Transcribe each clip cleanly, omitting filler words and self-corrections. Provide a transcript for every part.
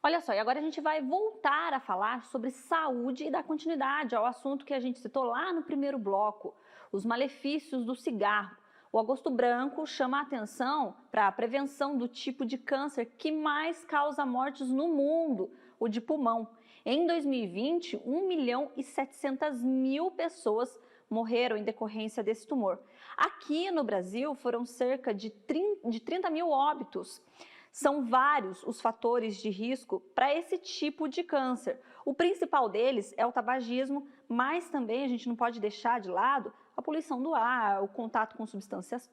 Olha só, e agora a gente vai voltar a falar sobre saúde e dar continuidade ao assunto que a gente citou lá no primeiro bloco, os malefícios do cigarro. O Agosto Branco chama a atenção para a prevenção do tipo de câncer que mais causa mortes no mundo, o de pulmão. Em 2020, 1.700.000 pessoas morreram em decorrência desse tumor. Aqui no Brasil foram cerca de 30 mil óbitos. São vários os fatores de risco para esse tipo de câncer. O principal deles é o tabagismo, mas também a gente não pode deixar de lado a poluição do ar, o contato com substâncias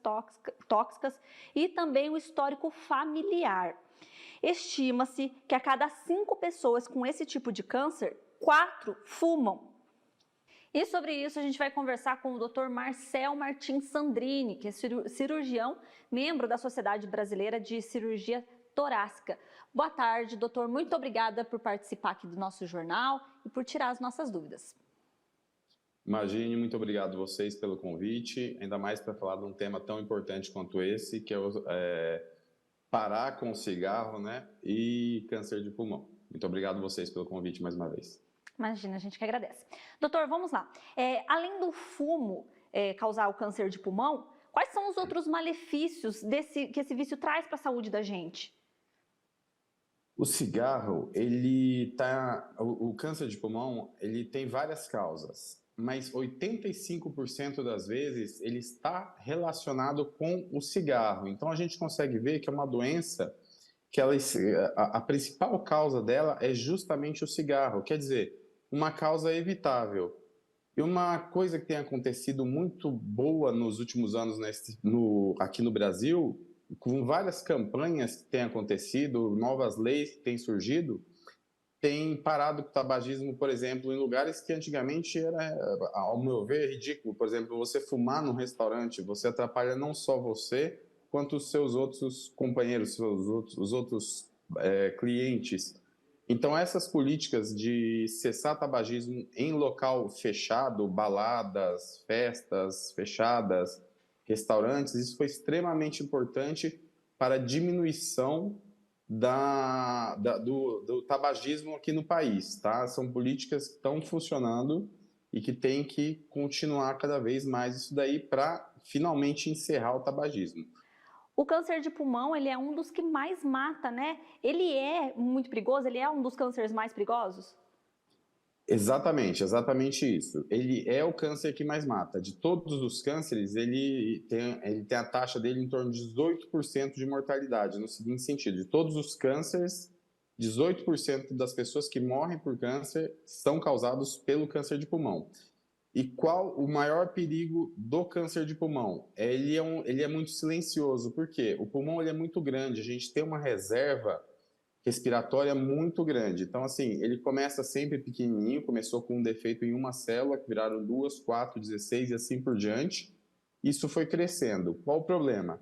tóxicas e também o histórico familiar. Estima-se que a cada 5 pessoas com esse tipo de câncer, 4 fumam. E sobre isso a gente vai conversar com o Dr. Marcel Martins Sandrini, que é cirurgião, membro da Sociedade Brasileira de Cirurgia Torácica. Boa tarde, doutor. Muito obrigada por participar aqui do nosso jornal e por tirar as nossas dúvidas. Imagine, muito obrigado a vocês pelo convite, ainda mais para falar de um tema tão importante quanto esse, que é parar com o cigarro, né, e câncer de pulmão. Muito obrigado a vocês pelo convite mais uma vez. Imagina, a gente que agradece. Doutor, vamos lá. Além do fumo causar o câncer de pulmão, quais são os outros malefícios que esse vício traz para a saúde da gente? O cigarro, o câncer de pulmão, ele tem várias causas, mas 85% das vezes ele está relacionado com o cigarro. Então a gente consegue ver que é uma doença que a principal causa dela é justamente o cigarro, quer dizer, uma causa evitável. E uma coisa que tem acontecido muito boa nos últimos anos aqui no Brasil, com várias campanhas que têm acontecido, novas leis que têm surgido, tem parado com o tabagismo, por exemplo, em lugares que antigamente era, ao meu ver, ridículo. Por exemplo, você fumar num restaurante, você atrapalha não só você, quanto os seus outros companheiros, os outros clientes. Então, essas políticas de cessar tabagismo em local fechado, baladas, festas fechadas, restaurantes, isso foi extremamente importante para a diminuição do tabagismo aqui no país, tá? São políticas que estão funcionando e que tem que continuar cada vez mais isso daí para finalmente encerrar o tabagismo. O câncer de pulmão, ele é um dos que mais mata, né? Ele é muito perigoso? Ele é um dos cânceres mais perigosos? Exatamente isso. Ele é o câncer que mais mata. De todos os cânceres, ele tem a taxa dele em torno de 18% de mortalidade, no seguinte sentido, de todos os cânceres, 18% das pessoas que morrem por câncer são causados pelo câncer de pulmão. E qual o maior perigo do câncer de pulmão? Ele é muito silencioso, porque o pulmão ele é muito grande, a gente tem uma reserva respiratória muito grande. Então, assim, ele começa sempre pequenininho, começou com um defeito em uma célula, que viraram 2, 4, 16 e assim por diante. Isso foi crescendo. Qual o problema?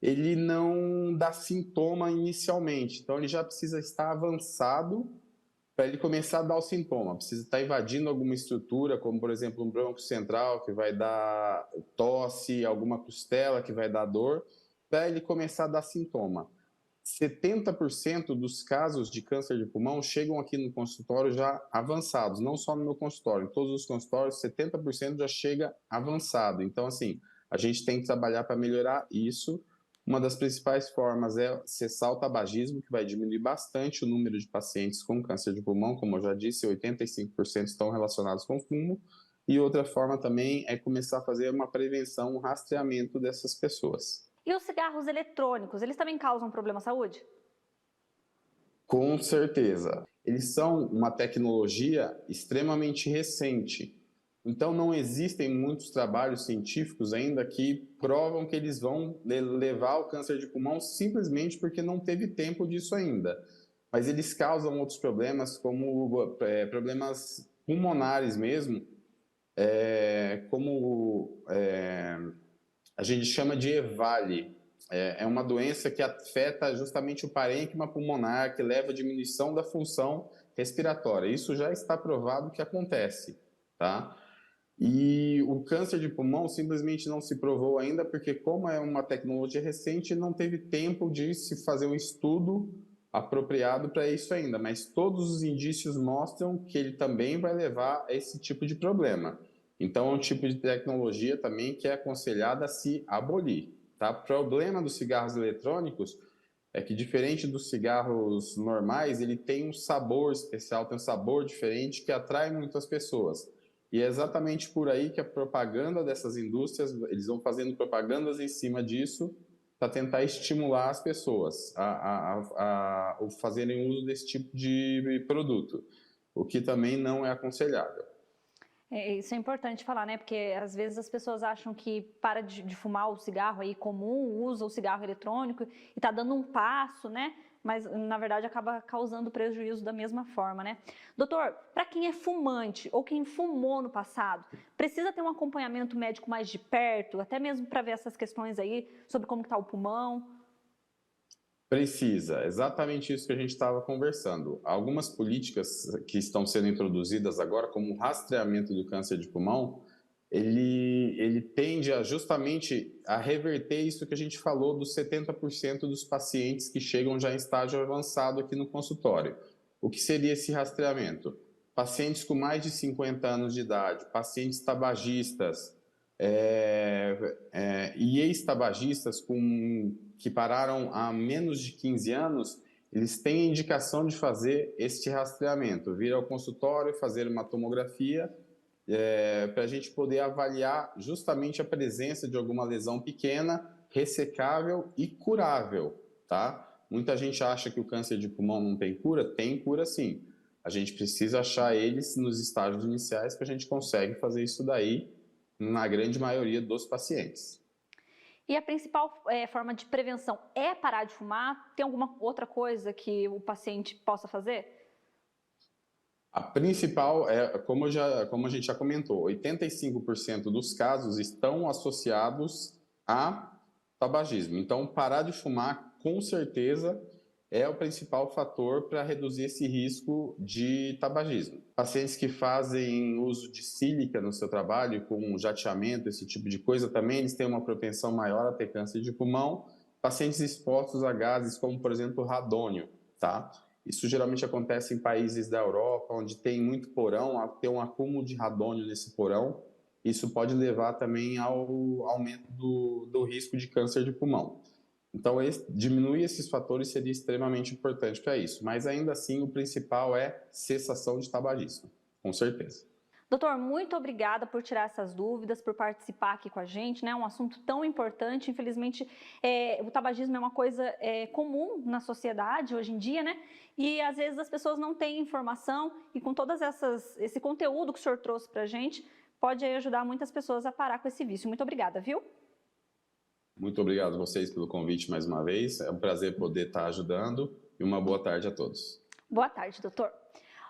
Ele não dá sintoma inicialmente, então ele já precisa estar avançado para ele começar a dar o sintoma. Precisa estar invadindo alguma estrutura, como, por exemplo, um bronco central, que vai dar tosse, alguma costela, que vai dar dor, para ele começar a dar sintoma. 70% dos casos de câncer de pulmão chegam aqui no consultório já avançados, não só no meu consultório, em todos os consultórios, 70% já chega avançado. Então, assim, a gente tem que trabalhar para melhorar isso. Uma das principais formas é cessar o tabagismo, que vai diminuir bastante o número de pacientes com câncer de pulmão, como eu já disse, 85% estão relacionados com fumo. E outra forma também é começar a fazer uma prevenção, um rastreamento dessas pessoas. E os cigarros eletrônicos, eles também causam problema à saúde? Com certeza. Eles são uma tecnologia extremamente recente. Então, não existem muitos trabalhos científicos ainda que provam que eles vão levar ao câncer de pulmão simplesmente porque não teve tempo disso ainda. Mas eles causam outros problemas, como problemas pulmonares mesmo, como a gente chama de EVALI. É uma doença que afeta justamente o parênquima pulmonar, que leva à diminuição da função respiratória. Isso já está provado que acontece, tá? E o câncer de pulmão simplesmente não se provou ainda, porque como é uma tecnologia recente, não teve tempo de se fazer um estudo apropriado para isso ainda, mas todos os indícios mostram que ele também vai levar a esse tipo de problema. Então, é um tipo de tecnologia também que é aconselhada a se abolir. Tá? O problema dos cigarros eletrônicos é que, diferente dos cigarros normais, ele tem um sabor especial, tem um sabor diferente que atrai muitas pessoas. E é exatamente por aí que a propaganda dessas indústrias, eles vão fazendo propagandas em cima disso para tentar estimular as pessoas a fazerem uso desse tipo de produto, o que também não é aconselhável. Isso é importante falar, né? Porque às vezes as pessoas acham que para de fumar o cigarro aí comum, usa o cigarro eletrônico e tá dando um passo, né? Mas na verdade acaba causando prejuízo da mesma forma, né? Doutor, para quem é fumante ou quem fumou no passado, precisa ter um acompanhamento médico mais de perto, até mesmo para ver essas questões aí sobre como está o pulmão? Precisa, exatamente isso que a gente estava conversando. Algumas políticas que estão sendo introduzidas agora, como o rastreamento do câncer de pulmão, ele tende justamente a reverter isso que a gente falou dos 70% dos pacientes que chegam já em estágio avançado aqui no consultório. O que seria esse rastreamento? Pacientes com mais de 50 anos de idade, pacientes tabagistas, e ex-tabagistas que pararam há menos de 15 anos, eles têm a indicação de fazer este rastreamento, vir ao consultório, fazer uma tomografia, para a gente poder avaliar justamente a presença de alguma lesão pequena, ressecável e curável, tá? Muita gente acha que o câncer de pulmão não tem cura sim. A gente precisa achar eles nos estágios iniciais que a gente consegue fazer isso daí na grande maioria dos pacientes. E a principal forma de prevenção é parar de fumar? Tem alguma outra coisa que o paciente possa fazer? A principal é, como a gente já comentou, 85% dos casos estão associados a tabagismo. Então, parar de fumar, com certeza, é o principal fator para reduzir esse risco de tabagismo. Pacientes que fazem uso de sílica no seu trabalho, com jateamento, esse tipo de coisa, também eles têm uma propensão maior a ter câncer de pulmão. Pacientes expostos a gases como, por exemplo, radônio, tá? Isso geralmente acontece em países da Europa, onde tem muito porão, a ter um acúmulo de radônio nesse porão. Isso pode levar também ao aumento do risco de câncer de pulmão. Então, diminuir esses fatores seria extremamente importante para isso. Mas, ainda assim, o principal é cessação de tabagismo, com certeza. Doutor, muito obrigada por tirar essas dúvidas, por participar aqui com a gente, né? Um assunto tão importante. Infelizmente, o tabagismo é uma coisa comum na sociedade hoje em dia, né? E às vezes as pessoas não têm informação e com todas esse conteúdo que o senhor trouxe para a gente, pode ajudar muitas pessoas a parar com esse vício. Muito obrigada, viu? Muito obrigado a vocês pelo convite mais uma vez. É um prazer poder estar ajudando e uma boa tarde a todos. Boa tarde, doutor.